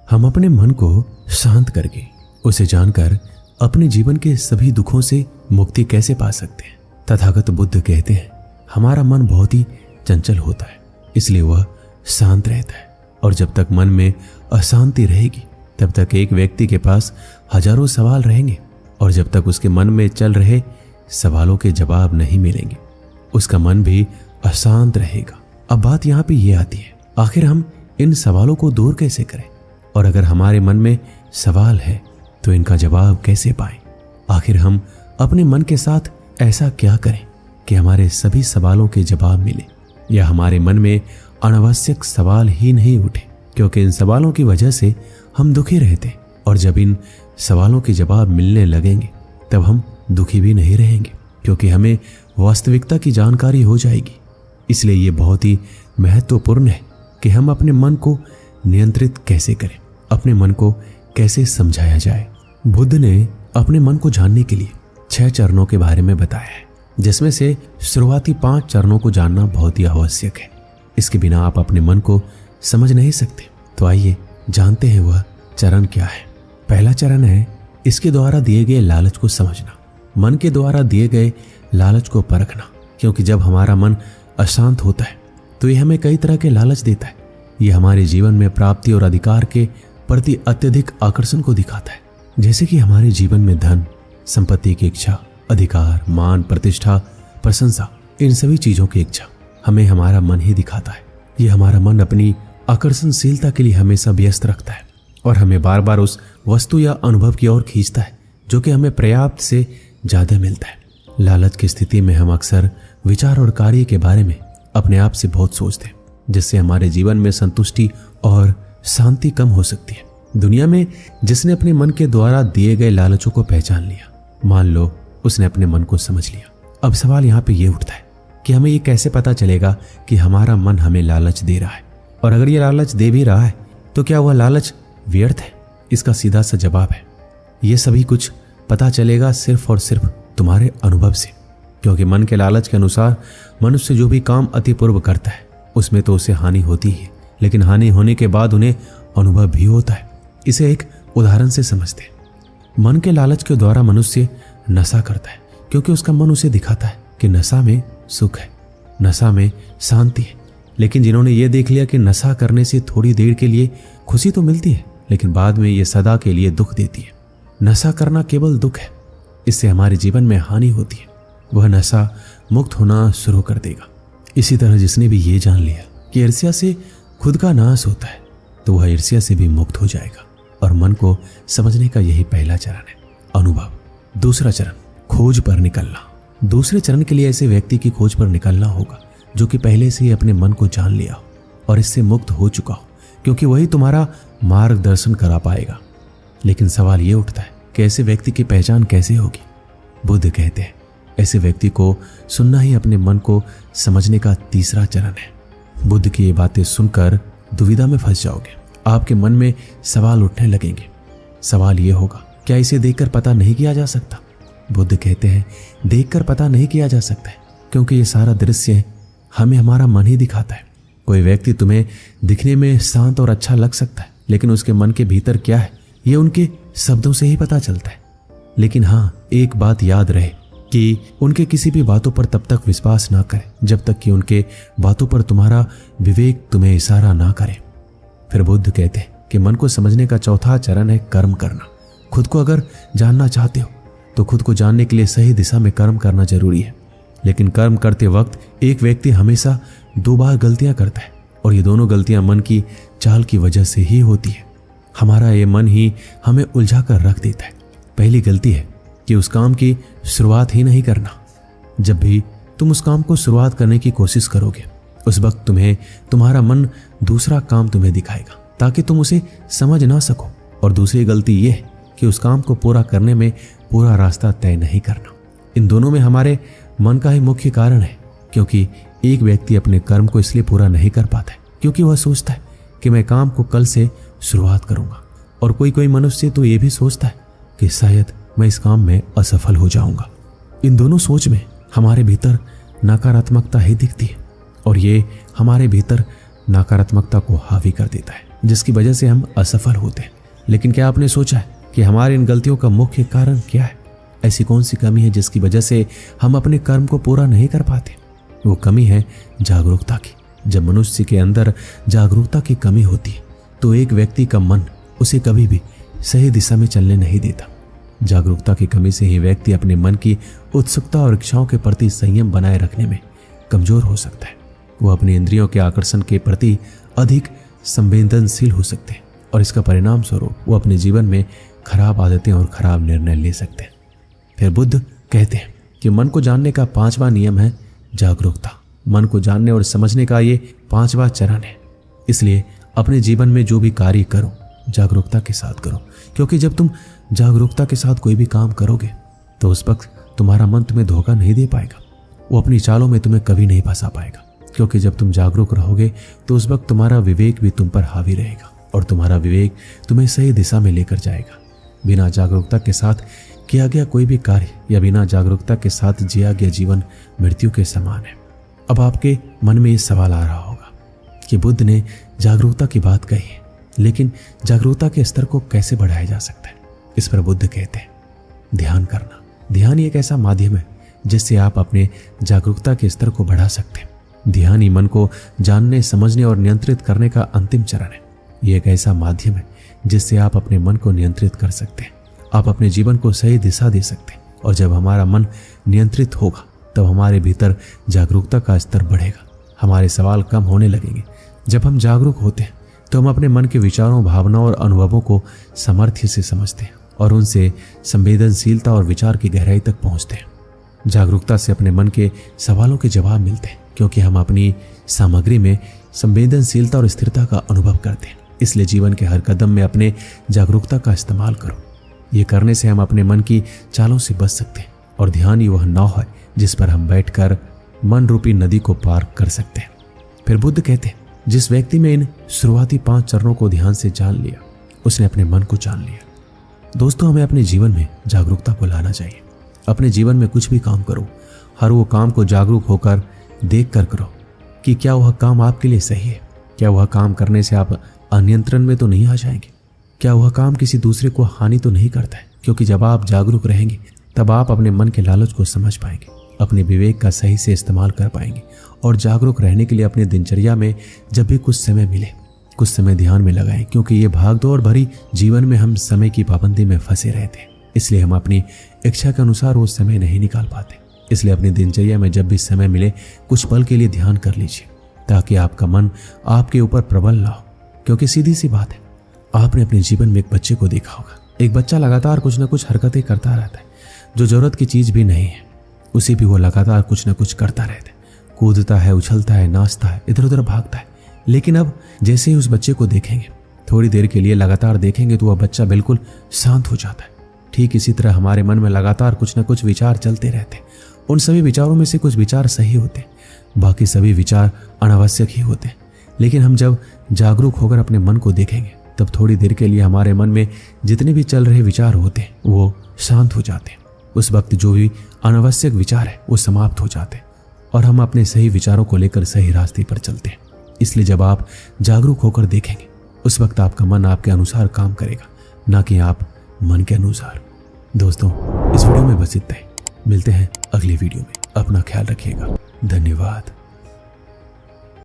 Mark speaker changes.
Speaker 1: हम अपने मन को शांत करके उसे जानकर अपने जीवन के सभी दुखों से मुक्ति कैसे पा सकते हैं। तथागत बुद्ध कहते हैं हमारा मन बहुत ही चंचल होता है, इसलिए वह शांत रहता है। और जब तक मन में अशांति रहेगी तब तक एक व्यक्ति के पास हजारों सवाल रहेंगे, और जब तक उसके मन में चल रहे सवालों के जवाब नहीं मिलेंगे उसका मन भी अशांत रहेगा। अब बात यहाँ पे ये आती है, आखिर हम इन सवालों को दूर कैसे करें, और अगर हमारे मन में सवाल है तो इनका जवाब कैसे पाएं। आखिर हम अपने मन के साथ ऐसा क्या करें कि हमारे सभी सवालों के जवाब मिले, या हमारे मन में अनावश्यक सवाल ही नहीं उठे, क्योंकि इन सवालों की वजह से हम दुखी रहते, और जब इन सवालों के जवाब मिलने लगेंगे तब हम दुखी भी नहीं रहेंगे, क्योंकि हमें वास्तविकता की जानकारी हो जाएगी। इसलिए ये बहुत ही महत्वपूर्ण है कि हम अपने मन को नियंत्रित कैसे करें, अपने मन को कैसे समझाया जाए। बुद्ध ने अपने मन को जानने के लिए 6 चरणों के बारे में बताया है, जिसमें से शुरुआती 5 चरणों को जानना बहुत ही आवश्यक है। इसके बिना आप अपने मन को समझ नहीं सकते। तो आइए जानते हैं वह चरण क्या है। पहला चरण है इसके द्वारा दिए गए लालच को समझना, मन के द्वारा दिए गए लालच को परखना, क्योंकि जब हमारा मन अशांत होता है तो ये हमें कई तरह के लालच देता है। ये हमारे जीवन में प्राप्ति और अधिकार के प्रति अत्यधिक आकर्षण को दिखाता है, जैसे कि हमारे जीवन में धन, संपत्ति की इच्छा, अधिकार, मान, प्रतिष्ठा, प्रशंसा, इन सभी चीजों की इच्छा हमें हमारा मन ही दिखाता है। ये हमारा मन अपनी आकर्षणशीलता के लिए हमेशा व्यस्त रखता है और हमें बार बार उस वस्तु या अनुभव की ओर खींचता है जो कि हमें पर्याप्त से ज्यादा मिलता है। लालच की स्थिति में हम अक्सर विचार और कार्य के बारे में अपने आप से बहुत सोचते हैं, जिससे हमारे जीवन में संतुष्टि और शांति कम हो सकती है। दुनिया में जिसने अपने मन के द्वारा दिए गए लालचों को पहचान लिया, मान लो उसने अपने मन को समझ लिया। अब सवाल यहाँ पे ये उठता है कि हमें ये कैसे पता चलेगा कि हमारा मन हमें लालच दे रहा है, और अगर ये लालच दे भी रहा है तो क्या वह लालच व्यर्थ है? इसका सीधा सा जवाब है ये सभी कुछ पता चलेगा सिर्फ और सिर्फ तुम्हारे अनुभव से, क्योंकि मन के लालच के अनुसार मनुष्य जो भी काम अतिपूर्व करता है उसमें तो उसे हानि होती है, लेकिन हानि होने के बाद उन्हें अनुभव भी होता है। इसे एक उदाहरण से समझते हैं। मन के लालच के द्वारा मनुष्य नशा करता है, क्योंकि उसका मन उसे दिखाता है कि नशा में सुख है, नशा में शांति है। लेकिन जिन्होंने ये देख लिया कि नशा करने से थोड़ी देर के लिए खुशी तो मिलती है, लेकिन बाद में ये सदा के लिए दुख देती है। नशा करना केवल दुख है, इससे हमारे जीवन में हानि होती है, वह नशा मुक्त होना शुरू कर देगा। इसी तरह जिसने भी ये जान लिया कि ईर्ष्या से खुद का नाश होता है तो वह ईर्ष्या से भी मुक्त हो जाएगा। और मन को समझने का यही पहला चरण है, अनुभव। दूसरा चरण, खोज पर निकलना। दूसरे चरण के लिए ऐसे व्यक्ति की खोज पर निकलना होगा जो कि पहले से ही अपने मन को जान लिया हो और इससे मुक्त हो चुका हो, क्योंकि वही तुम्हारा मार्गदर्शन करा पाएगा। लेकिन सवाल ये उठता है कि ऐसे व्यक्ति की पहचान कैसे होगी? बुद्ध कहते हैं ऐसे व्यक्ति को सुनना ही अपने मन को समझने का तीसरा चरण है। बुद्ध की ये बातें सुनकर दुविधा में फंस जाओगे, आपके मन में सवाल उठने लगेंगे। सवाल ये होगा, क्या इसे देखकर पता नहीं किया जा सकता? बुद्ध कहते हैं देखकर पता नहीं किया जा सकता है, क्योंकि ये सारा दृश्य हमें हमारा मन ही दिखाता है। कोई व्यक्ति तुम्हें दिखने में शांत और अच्छा लग सकता है, लेकिन उसके मन के भीतर क्या है ये उनके शब्दों से ही पता चलता है। लेकिन हाँ, एक बात याद रहे कि उनके किसी भी बातों पर तब तक विश्वास ना करें जब तक कि उनके बातों पर तुम्हारा विवेक तुम्हें इशारा ना करे। फिर बुद्ध कहते हैं कि मन को समझने का चौथा चरण है कर्म करना। खुद को अगर जानना चाहते हो तो खुद को जानने के लिए सही दिशा में कर्म करना जरूरी है। लेकिन कर्म करते वक्त एक व्यक्ति हमेशा 2 बार गलतियां करता है, और ये दोनों गलतियां मन की चाल की वजह से ही होती है। हमारा ये मन ही हमें उलझा कर रख देता है। पहली गलती है कि उस काम की शुरुआत ही नहीं करना। जब भी तुम उस काम को शुरुआत करने की कोशिश करोगे उस वक्त तुम्हें तुम्हारा मन दूसरा काम तुम्हें दिखाएगा ताकि तुम उसे समझ ना सको। और दूसरी गलती यह है कि उस काम को पूरा करने में पूरा रास्ता तय नहीं करना। इन दोनों में हमारे मन का ही मुख्य कारण है, क्योंकि एक व्यक्ति अपने कर्म को इसलिए पूरा नहीं कर पाता है क्योंकि वह सोचता है कि मैं काम को कल से शुरुआत करूंगा, और कोई कोई तो ये भी सोचता है कि शायद मैं इस काम में असफल हो जाऊंगा। इन दोनों सोच में हमारे भीतर नकारात्मकता ही दिखती है, और ये हमारे भीतर नकारात्मकता को हावी कर देता है। जिसकी वजह से हम असफल होते हैं। लेकिन क्या आपने सोचा है कि हमारे इन गलतियों का मुख्य कारण क्या है? ऐसी कौन सी कमी है जिसकी वजह से हम अपने कर्म को पूरा नहीं कर पाते? वो कमी है जागरूकता की। जब मनुष्य के अंदर जागरूकता की कमी होती है तो एक व्यक्ति का मन उसे कभी भी सही दिशा में चलने नहीं देता। जागरूकता की कमी से ही व्यक्ति अपने मन की उत्सुकता और इच्छाओं के प्रति संयम बनाए रखने में कमजोर हो सकता है। वो अपने इंद्रियों के आकर्षण के प्रति अधिक संवेदनशील हो सकते हैं और इसका परिणाम स्वरूप वो अपने जीवन में खराब आदतें और खराब निर्णय ले सकते हैं। फिर बुद्ध कहते हैं कि मन को जानने का 5वां नियम है जागरूकता। मन को जानने और समझने का ये 5वां चरण है। इसलिए अपने जीवन में जो भी कार्य करो जागरूकता के साथ करो, क्योंकि जब तुम जागरूकता के साथ कोई भी काम करोगे तो उस वक्त तुम्हारा मन तुम्हें धोखा नहीं दे पाएगा। वो अपनी चालों में तुम्हें कभी नहीं फंसा पाएगा, क्योंकि जब तुम जागरूक रहोगे तो उस वक्त तुम्हारा विवेक भी तुम पर हावी रहेगा और तुम्हारा विवेक तुम्हें सही दिशा में लेकर जाएगा। बिना जागरूकता के साथ किया गया कोई भी कार्य या बिना जागरूकता के साथ जिया गया जीवन मृत्यु के समान है। अब आपके मन में ये सवाल आ रहा होगा कि बुद्ध ने जागरूकता की बात कही है, लेकिन जागरूकता के स्तर को कैसे बढ़ाया जा सकता है? इस पर बुद्ध कहते हैं ध्यान करना। ध्यान एक ऐसा माध्यम है जिससे आप अपने जागरूकता के स्तर को बढ़ा सकते हैं। ध्यान ही मन को जानने, समझने और नियंत्रित करने का अंतिम चरण है। यह एक ऐसा माध्यम है जिससे आप अपने मन को नियंत्रित कर सकते हैं। आप अपने जीवन को सही दिशा दे सकते हैं और जब हमारा मन नियंत्रित होगा तब हमारे भीतर जागरूकता का स्तर बढ़ेगा। हमारे सवाल कम होने लगेंगे। जब हम जागरूक होते हैं तो हम अपने मन के विचारों, भावनाओं और अनुभवों को सामर्थ्य से समझते हैं और उनसे संवेदनशीलता और विचार की गहराई तक पहुंचते हैं। जागरूकता से अपने मन के सवालों के जवाब मिलते हैं, क्योंकि हम अपनी सामग्री में संवेदनशीलता और स्थिरता का अनुभव करते हैं। इसलिए जीवन के हर कदम में अपने जागरूकता का इस्तेमाल करो। ये करने से हम अपने मन की चालों से बच सकते हैं और ध्यान ही वह नाव है जिस पर हम बैठकर मन रूपी नदी को पार कर सकते हैं। फिर बुद्ध कहते हैं जिस व्यक्ति में इन शुरुआती 5 चरणों को ध्यान से जान लिया उसने अपने मन को जान लिया। दोस्तों, हमें अपने जीवन में जागरूकता को लाना चाहिए। अपने जीवन में कुछ भी काम करो, हर वो काम को जागरूक होकर देख कर करो कि क्या वह काम आपके लिए सही है। क्या वह काम करने से आप अनियंत्रण में तो नहीं आ जाएंगे? क्या वह काम किसी दूसरे को हानि तो नहीं करता है? क्योंकि जब आप जागरूक रहेंगे तब आप अपने मन के लालच को समझ पाएंगे, अपने विवेक का सही से इस्तेमाल कर पाएंगे और जागरूक रहने के लिए अपने दिनचर्या में जब भी कुछ समय मिले कुछ समय ध्यान में लगाएं, क्योंकि ये भागदौड़ भरी जीवन में हम समय की पाबंदी में फंसे रहते हैं। इसलिए हम अपनी इच्छा के अनुसार वो समय नहीं निकाल पाते। इसलिए अपनी दिनचर्या में जब भी समय मिले कुछ पल के लिए ध्यान कर लीजिए, ताकि आपका मन आपके ऊपर प्रबल ना हो। क्योंकि सीधी सी बात है, आपने अपने जीवन में एक बच्चे को देखा होगा। एक बच्चा लगातार कुछ न कुछ हरकतें करता रहता है, जो जरूरत की चीज भी नहीं है उसे भी वो लगातार कुछ न कुछ करता रहता है। कूदता है, उछलता है, नाचता है, इधर उधर भागता है। लेकिन अब जैसे ही उस बच्चे को देखेंगे, थोड़ी देर के लिए लगातार देखेंगे, तो वह बच्चा बिल्कुल शांत हो जाता है। ठीक इसी तरह हमारे मन में लगातार कुछ न कुछ विचार चलते रहते हैं। उन सभी विचारों में से कुछ विचार सही होते हैं, बाकी सभी विचार अनावश्यक ही होते हैं। लेकिन हम जब जागरूक होकर अपने मन को देखेंगे तब थोड़ी देर के लिए हमारे मन में जितने भी चल रहे विचार होते हैं वो शांत हो जाते हैं। उस वक्त जो भी अनावश्यक विचार है वो समाप्त हो जाते हैं और हम अपने सही विचारों को लेकर सही रास्ते पर चलते हैं। इसलिए जब आप जागरूक होकर देखेंगे उस वक्त आपका मन आपके अनुसार काम करेगा, ना कि आप मन के अनुसार। दोस्तों, इस वीडियो में बस इतना ही। मिलते हैं अगली वीडियो में। अपना ख्याल रखिएगा। धन्यवाद।